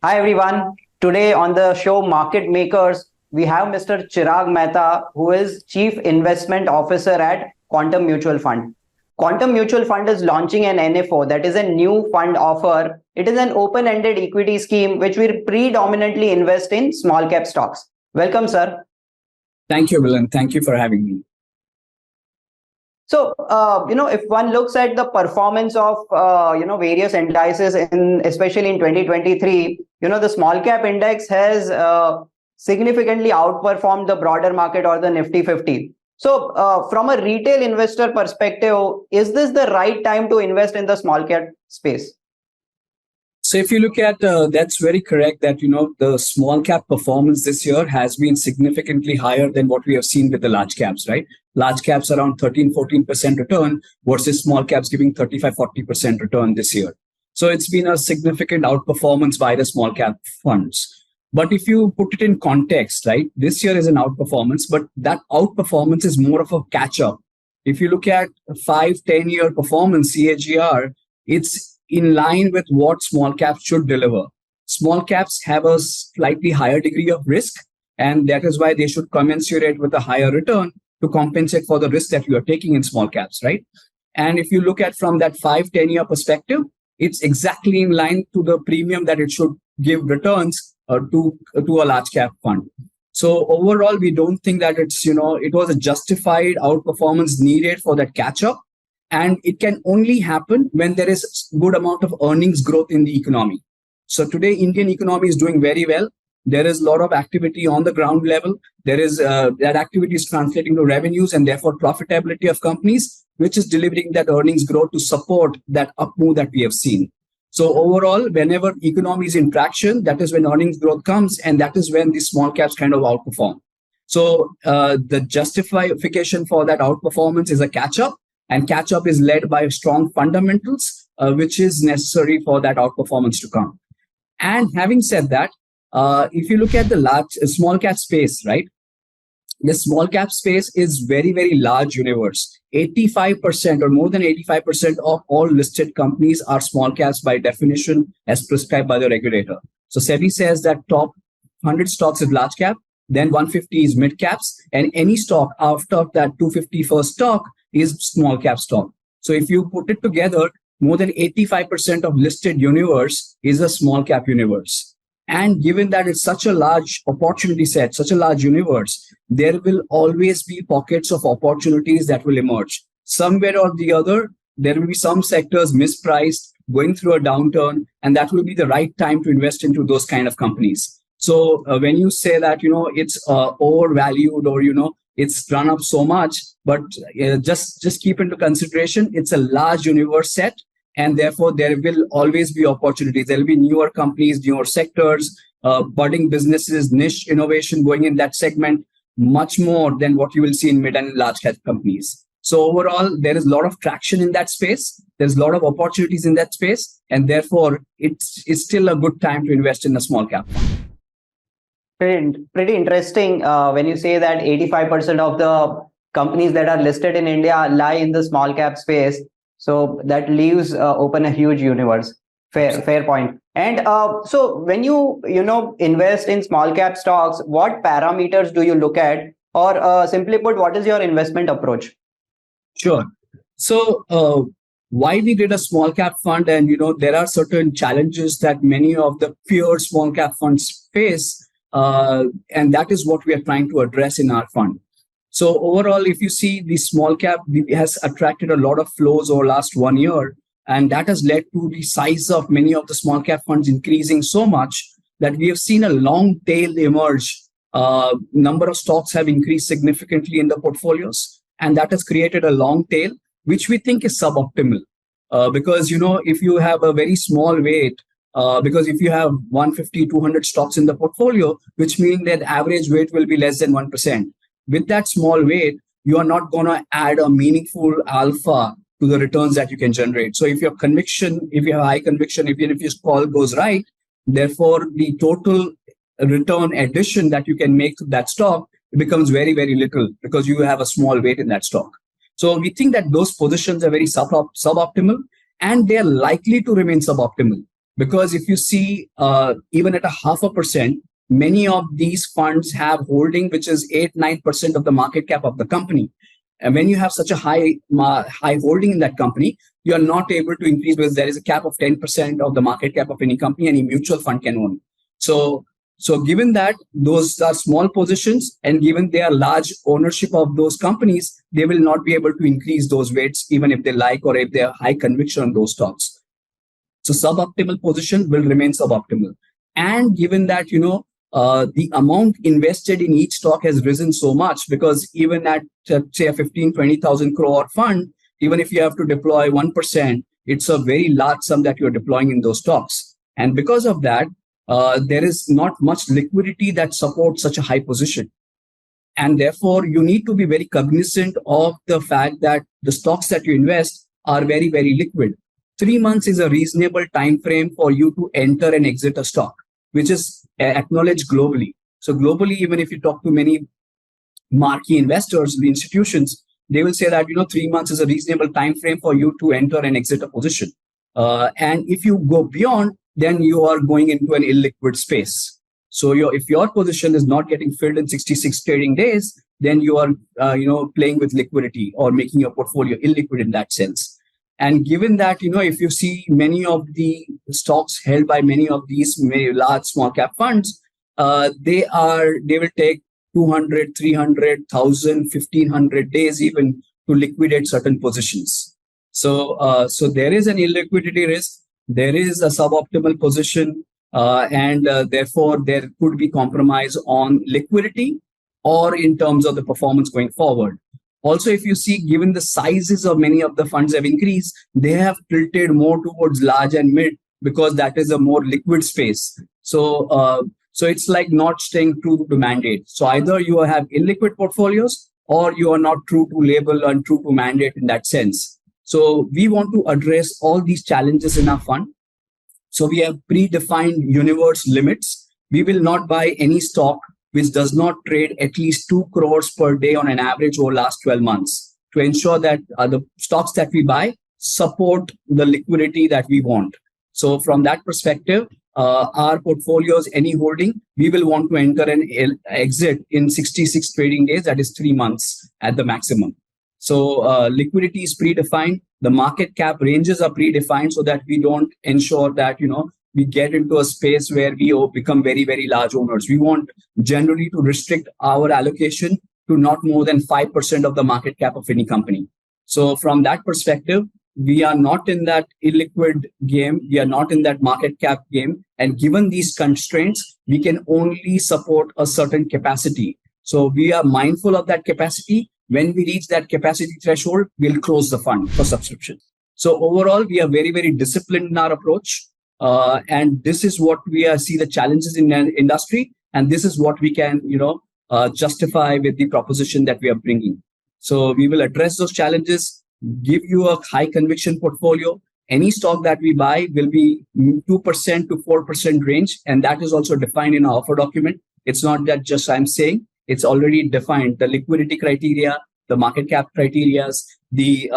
Hi everyone. Today on the show Market Makers, we have Mr. Chirag Mehta, who is Chief Investment Officer at Quantum Mutual Fund. Quantum Mutual Fund is launching an NFO, that is a new fund offer. It is an open-ended equity scheme which will predominantly invest in small cap stocks. Welcome, sir. Thank you, Milan. Thank you for having me. So, if one looks at the performance of, various indices in, especially in 2023, the small cap index has significantly outperformed the broader market or the Nifty 50. So, from a retail investor perspective, is this the right time to invest in the small cap space? So if you look at that's very correct that the small cap performance this year has been significantly higher than what we have seen with the large caps, right? Large caps around 13-14% return versus small caps giving 35-40% return this year. So it's been a significant outperformance by the small cap funds. But if you put it in context, right, this year is an outperformance, but that outperformance is more of a catch up. If you look at 5-10 year performance CAGR, it's in line with what small caps should deliver. Small caps have a slightly higher degree of risk, and that is why they should commensurate with a higher return to compensate for the risk that you are taking in small caps, right? And if you look at from that 5-10 year perspective, it's exactly in line to the premium that it should give returns to a large cap fund. So overall, we don't think that it was a justified outperformance needed for that catch up. And it can only happen when there is good amount of earnings growth in the economy. So today, Indian economy is doing very well. There is a lot of activity on the ground level. There is that activity is translating to revenues and therefore profitability of companies, which is delivering that earnings growth to support that up move that we have seen. So overall, whenever economy is in traction, that is when earnings growth comes, and that is when the small caps kind of outperform. So the justification for that outperformance is a catch up. And catch up is led by strong fundamentals, which is necessary for that outperformance to come. And having said that, if you look at the small cap space, right? The small cap space is very, very large universe. 85% or more than 85% of all listed companies are small caps by definition as prescribed by the regulator. So SEBI says that top 100 stocks is large cap, then 150 is mid caps, and any stock after that 250 first stock is small cap stock. So if you put it together, more than 85% of listed universe is a small cap universe. And given that it's such a large opportunity set, such a large universe, there will always be pockets of opportunities that will emerge. Somewhere or the other, there will be some sectors mispriced, going through a downturn, and that will be the right time to invest into those kind of companies. So when you say that, it's overvalued or, it's run up so much, but just keep into consideration, it's a large universe set, and therefore there will always be opportunities. There will be newer companies, newer sectors, budding businesses, niche innovation going in that segment, much more than what you will see in mid and large cap companies. So overall, there is a lot of traction in that space. There's a lot of opportunities in that space, and therefore it's still a good time to invest in a small cap. Pretty interesting when you say that 85% of the companies that are listed in India lie in the small cap space. So that leaves open a huge universe. Fair point. And so when you invest in small cap stocks, what parameters do you look at, or simply put, what is your investment approach? Sure. So why we did a small cap fund, and there are certain challenges that many of the pure small cap funds face. And that is what we are trying to address in our fund. So overall, if you see the small cap has attracted a lot of flows over last 1 year, and that has led to the size of many of the small cap funds increasing so much that we have seen a long tail emerge. Number of stocks have increased significantly in the portfolios, and that has created a long tail, which we think is suboptimal. Because if you have a very small weight, because if you have 150, 200 stocks in the portfolio, which means that average weight will be less than 1%. With that small weight, you are not going to add a meaningful alpha to the returns that you can generate. So if you have high conviction, even if your call goes right, therefore the total return addition that you can make to that stock becomes very, very little because you have a small weight in that stock. So we think that those positions are very suboptimal, and they are likely to remain suboptimal. Because if you see, even at a 0.5%, many of these funds have holding which is 8-9% of the market cap of the company. And when you have such a high holding in that company, you are not able to increase because there is a cap of 10% of the market cap of any company any mutual fund can own. So given that those are small positions and given they are large ownership of those companies, they will not be able to increase those weights even if they like or if they have high conviction on those stocks. So suboptimal position will remain suboptimal. And given that, the amount invested in each stock has risen so much, because even at say a 15-20,000 crore fund, even if you have to deploy 1%, it's a very large sum that you're deploying in those stocks. And because of that, there is not much liquidity that supports such a high position. And therefore, you need to be very cognizant of the fact that the stocks that you invest are very, very liquid. 3 months is a reasonable time frame for you to enter and exit a stock, which is acknowledged globally. So globally, even if you talk to many marquee investors, the institutions, they will say that 3 months is a reasonable time frame for you to enter and exit a position. And if you go beyond, then you are going into an illiquid space. So if your position is not getting filled in 66 trading days, then you are playing with liquidity or making your portfolio illiquid in that sense. And given that, if you see many of the stocks held by many of these large small cap funds, they will take 200, 300, 1,000, 1,500 days even to liquidate certain positions. So there is an illiquidity risk. There is a suboptimal position, and therefore there could be compromise on liquidity or in terms of the performance going forward. Also, if you see, given the sizes of many of the funds have increased, they have tilted more towards large and mid because that is a more liquid space. So it's like not staying true to mandate. So either you have illiquid portfolios or you are not true to label and true to mandate in that sense. So we want to address all these challenges in our fund. So we have predefined universe limits. We will not buy any stock which does not trade at least 2 crores per day on an average over last 12 months to ensure that the stocks that we buy support the liquidity that we want. So from that perspective, our portfolios, any holding, we will want to enter and exit in 66 trading days, that is 3 months at the maximum. So liquidity is predefined. The market cap ranges are predefined so that we don't ensure that, we get into a space where we become very, very large owners. We want generally to restrict our allocation to not more than 5% of the market cap of any company. So from that perspective, we are not in that illiquid game. We are not in that market cap game. And given these constraints, we can only support a certain capacity. So we are mindful of that capacity. When we reach that capacity threshold, we'll close the fund for subscription. So overall, we are very, very disciplined in our approach. And this is what we see the challenges in the industry. And this is what we can, justify with the proposition that we are bringing. So we will address those challenges, give you a high conviction portfolio. Any stock that we buy will be 2% to 4% range. And that is also defined in our offer document. It's not that just I'm saying, it's already defined. The liquidity criteria, the market cap criteria, the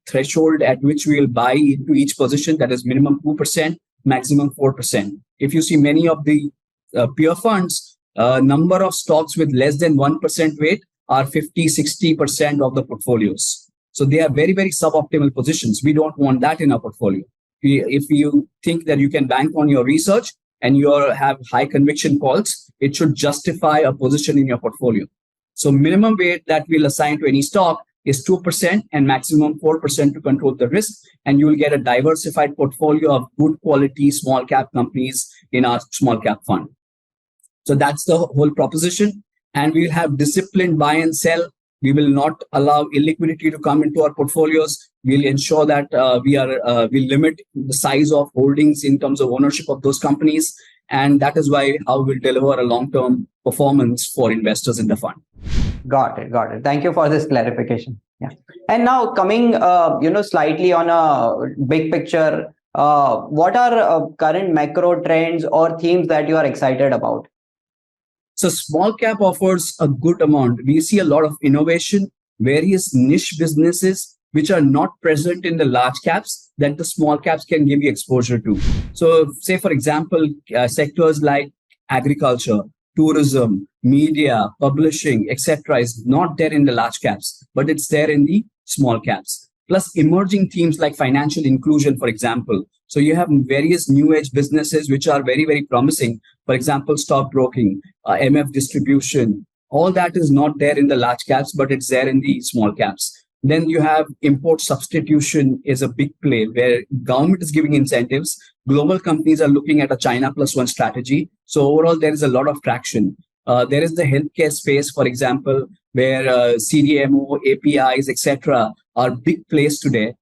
threshold at which we will buy into each position, that is minimum 2%, maximum 4%. If you see many of the peer funds, number of stocks with less than 1% weight are 50-60% of the portfolios. So they are very, very suboptimal positions. We don't want that in our portfolio. If you think that you can bank on your research and you have high conviction calls, it should justify a position in your portfolio. So minimum weight that we'll assign to any stock is 2% and maximum 4% to control the risk. And you will get a diversified portfolio of good quality small cap companies in our small cap fund. So that's the whole proposition. And we'll have disciplined buy and sell. We will not allow illiquidity to come into our portfolios. We'll ensure that we'll limit the size of holdings in terms of ownership of those companies. And that is how we'll deliver a long-term performance for investors in the fund. Got it. Thank you for this clarification. Yeah. And now coming, slightly on a big picture, what are current macro trends or themes that you are excited about? So small cap offers a good amount. We see a lot of innovation, various niche businesses, which are not present in the large caps that the small caps can give you exposure to. So, say, for example, sectors like agriculture, tourism, media, publishing, etc., is not there in the large caps, but it's there in the small caps. Plus, emerging themes like financial inclusion, for example. So, you have various new age businesses which are very, very promising. For example, stockbroking, MF distribution, all that is not there in the large caps, but it's there in the small caps. Then you have import substitution is a big play where government is giving incentives. Global companies are looking at a China plus one strategy. So overall, there is a lot of traction. There is the healthcare space, for example, where CDMO, APIs, etc., are big plays today,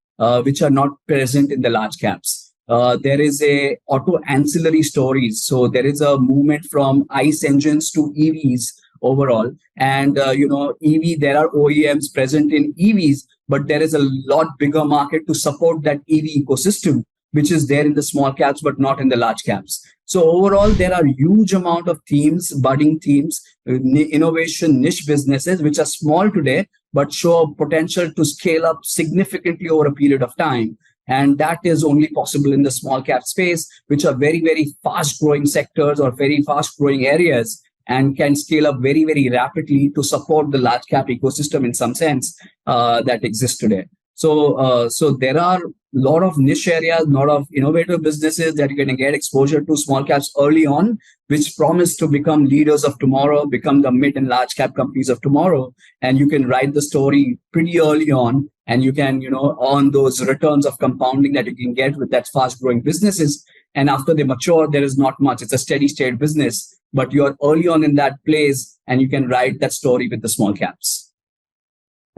which are not present in the large caps. There is a auto ancillary stories. So there is a movement from ICE engines to EVs overall. And, EV, there are OEMs present in EVs, but there is a lot bigger market to support that EV ecosystem, which is there in the small caps, but not in the large caps. So overall, there are huge amount of themes, budding themes, innovation, niche businesses, which are small today, but show potential to scale up significantly over a period of time. And that is only possible in the small cap space, which are very, very fast growing sectors or very fast growing areas, and can scale up very, very rapidly to support the large cap ecosystem in some sense that exists today. So there are a lot of niche areas, a lot of innovative businesses that you can get exposure to small caps early on, which promise to become leaders of tomorrow, become the mid and large cap companies of tomorrow. And you can write the story pretty early on, and you can, earn those returns of compounding that you can get with that fast growing businesses. And after they mature, there is not much. It's a steady state business, but you're early on in that place and you can write that story with the small caps.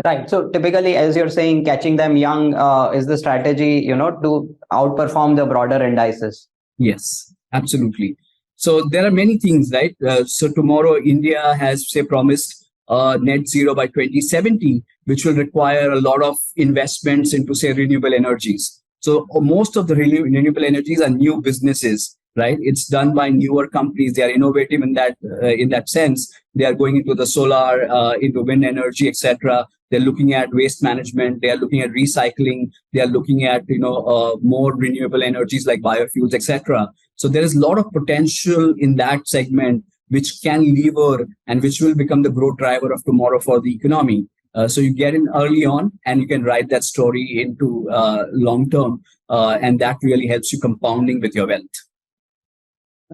Right. So typically, as you're saying, catching them young is the strategy, to outperform the broader indices. Yes, absolutely. So there are many things, right? So tomorrow, India has, say, promised net zero by 2070, which will require a lot of investments into, say, renewable energies. So most of the renewable energies are new businesses, right? It's done by newer companies. They are innovative in that sense. They are going into the solar, into wind energy, etc. They're looking at waste management. They are looking at recycling. They are looking at more renewable energies like biofuels, etc. So there is a lot of potential in that segment, which can lever and which will become the growth driver of tomorrow for the economy. So you get in early on and you can write that story into long term, and that really helps you compounding with your wealth.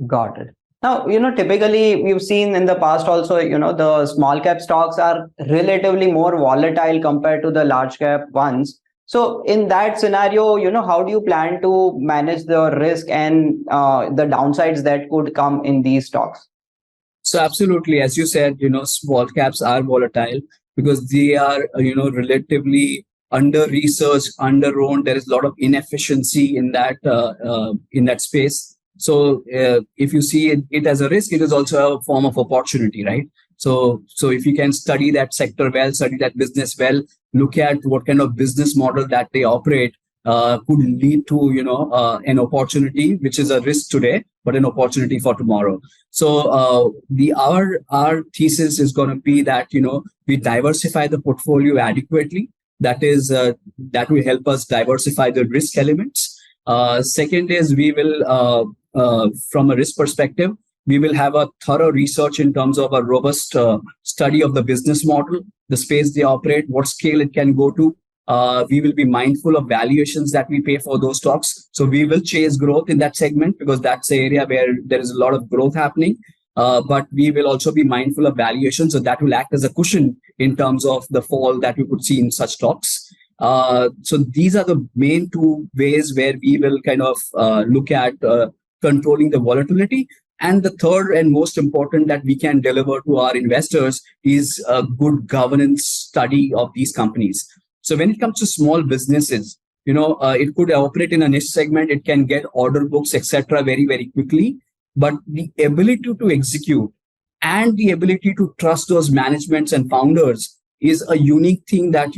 Got it. Now, typically we've seen in the past also, the small cap stocks are relatively more volatile compared to the large cap ones. So in that scenario, how do you plan to manage the risk and the downsides that could come in these stocks? So absolutely, as you said, small caps are volatile because they are, relatively under researched, under owned. There is a lot of inefficiency in that space. So if you see it as a risk, it is also a form of opportunity, right? So if you can study that sector well, study that business well, look at what kind of business model that they operate, could lead to an opportunity, which is a risk today, but an opportunity for tomorrow. So our thesis is going to be that we diversify the portfolio adequately. That that will help us diversify the risk elements. Second is we will from a risk perspective, we will have a thorough research in terms of a robust study of the business model, the space they operate, what scale it can go to. We will be mindful of valuations that we pay for those stocks. So we will chase growth in that segment because that's the area where there is a lot of growth happening. But we will also be mindful of valuation. So that will act as a cushion in terms of the fall that we could see in such stocks. So these are the main two ways where we will kind of look at controlling the volatility. And the third and most important that we can deliver to our investors is a good governance study of these companies. So when it comes to small businesses, it could operate in a niche segment. It can get order books, etc., very, very quickly. But the ability to execute and the ability to trust those managements and founders is a unique thing that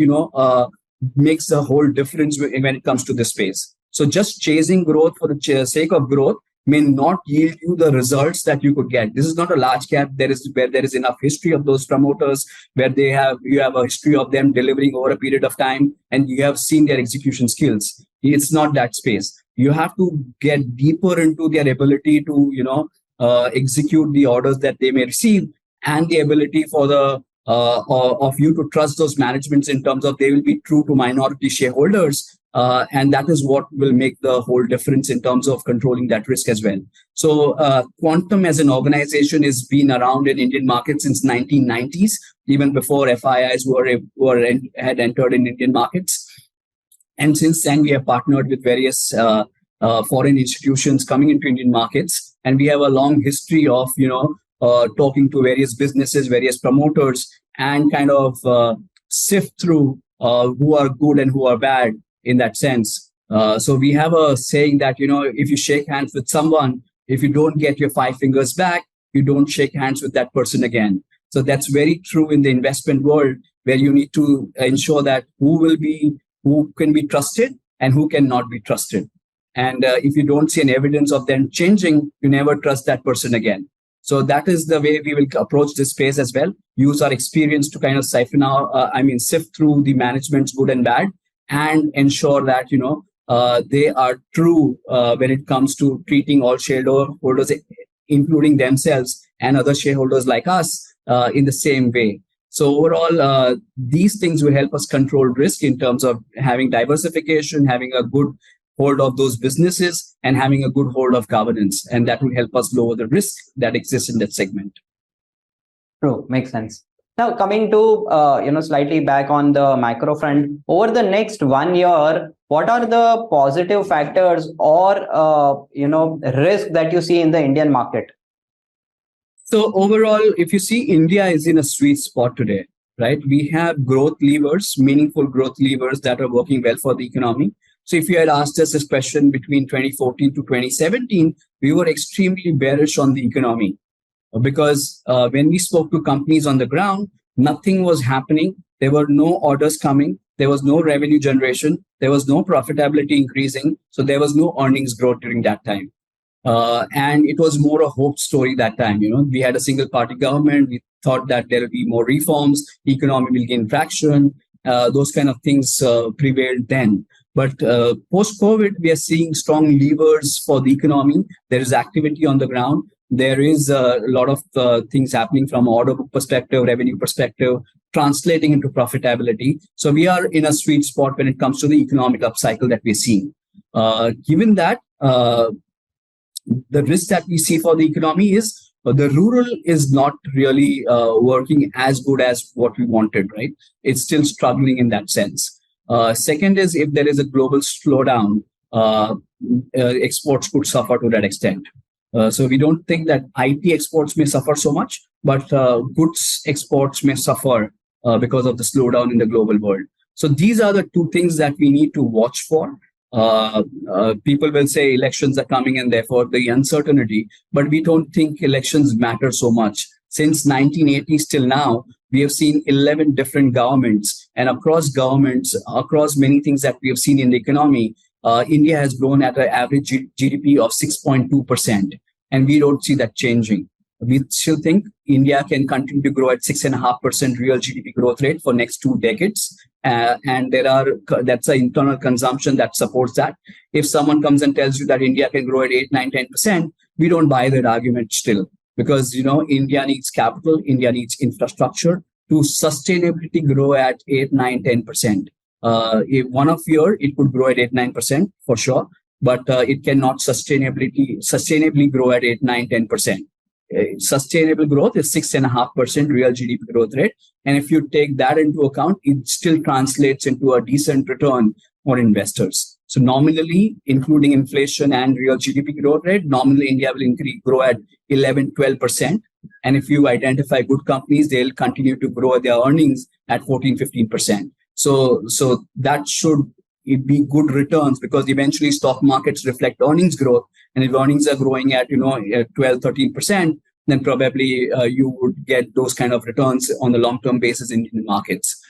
makes a whole difference when it comes to this space. So just chasing growth for the sake of growth may not yield you the results that you could get. This is not a large cap. Where there is enough history of those promoters, where you have a history of them delivering over a period of time, and you have seen their execution skills. It's not that space. You have to get deeper into their ability to, execute the orders that they may receive, and the ability for the of you to trust those managements in terms of they will be true to minority shareholders. And that is what will make the whole difference in terms of controlling that risk as well. So Quantum as an organization has been around in Indian markets since 1990s, even before FIIs had entered in Indian markets. And since then, we have partnered with various foreign institutions coming into Indian markets, and we have a long history of talking to various businesses, various promoters, and kind of sift through who are good and who are bad in that sense. So we have a saying that, if you shake hands with someone, if you don't get your 5 fingers back, you don't shake hands with that person again. So that's very true in the investment world, where you need to ensure that who can be trusted and who cannot be trusted. And if you don't see any evidence of them changing, you never trust that person again. So that is the way we will approach this space as well. Use our experience to kind of sift through the management's good and bad, and ensure that they are true when it comes to treating all shareholders, including themselves and other shareholders like us, in the same way. So overall, these things will help us control risk in terms of having diversification, having a good hold of those businesses, and having a good hold of governance, and that will help us lower the risk that exists in that segment. True, makes sense. Now, coming to slightly back on the macro front, over the next 1 year, what are the positive factors or risk that you see in the Indian market? So overall, if you see, India is in a sweet spot today, right? We have growth levers, meaningful growth levers that are working well for the economy. So if you had asked us this question between 2014 to 2017, we were extremely bearish on the economy, because when we spoke to companies on the ground, nothing was happening. There were no orders coming. There was no revenue generation. There was no profitability increasing. So there was no earnings growth during that time. And it was more a hope story that time. We had a single party government. We thought that there will be more reforms, economy will gain traction. Those kind of things prevailed then. But post-COVID, we are seeing strong levers for the economy. There is activity on the ground. There is a lot of things happening from order book perspective, revenue perspective, translating into profitability. So we are in a sweet spot when it comes to the economic upcycle that we're seeing. Given that, the risk that we see for the economy is the rural is not really working as good as what we wanted, right? It's still struggling in that sense. Second is, if there is a global slowdown, exports could suffer to that extent. So we don't think that IT exports may suffer so much, but goods exports may suffer because of the slowdown in the global world. So these are the two things that we need to watch for. People will say elections are coming and therefore the uncertainty, but we don't think elections matter so much. Since 1980s till now, we have seen 11 different governments, and across governments, across many things that we have seen in the economy, India has grown at an average GDP of 6.2%, and we don't see that changing. We still think India can continue to grow at 6.5% real GDP growth rate for next 2 decades. And that's an internal consumption that supports that. If someone comes and tells you that India can grow at 8, 9, 10%, we don't buy that argument still. Because, India needs capital, India needs infrastructure to sustainability grow at 8, 9, 10%. If one of year, it could grow at 8, 9% for sure, but it cannot sustainably grow at 8, 9, 10%. Sustainable growth is 6.5% real GDP growth rate. And if you take that into account, it still translates into a decent return for investors. So nominally, including inflation and real GDP growth rate, nominally India will grow at 11, 12%. And if you identify good companies, they'll continue to grow their earnings at 14, 15%. So that should be good returns, because eventually stock markets reflect earnings growth. And if earnings are growing at 12, 13%, then probably you would get those kind of returns on the long-term basis in markets.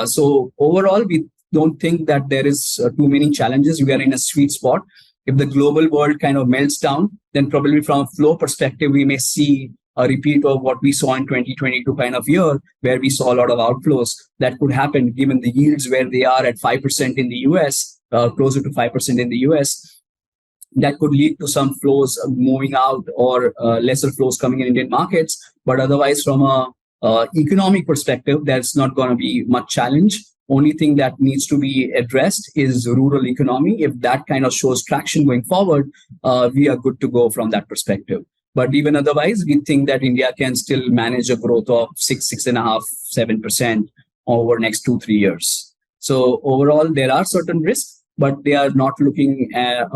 So overall, we don't think that there is too many challenges. We are in a sweet spot. If the global world kind of melts down, then probably from a flow perspective, we may see a repeat of what we saw in 2022 kind of year, where we saw a lot of outflows. That could happen given the yields where they are at 5% in the US, closer to 5% in the US. That could lead to some flows moving out or lesser flows coming in Indian markets. But otherwise, from a economic perspective, there's not going to be much challenge. Only thing that needs to be addressed is rural economy. If that kind of shows traction going forward, we are good to go from that perspective. But even otherwise, we think that India can still manage a growth of 6.5%, 7% over next 2-3 years. So overall, there are certain risks, but they are not looking at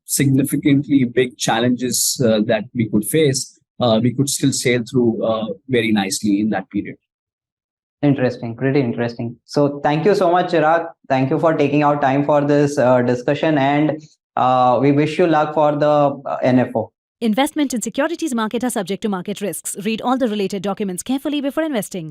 significantly big challenges that we could face. We could still sail through very nicely in that period. Interesting, pretty interesting. So thank you so much, Chirag. Thank you for taking out time for this discussion, and we wish you luck for the NFO. Investment in securities market are subject to market risks. Read all the related documents carefully before investing.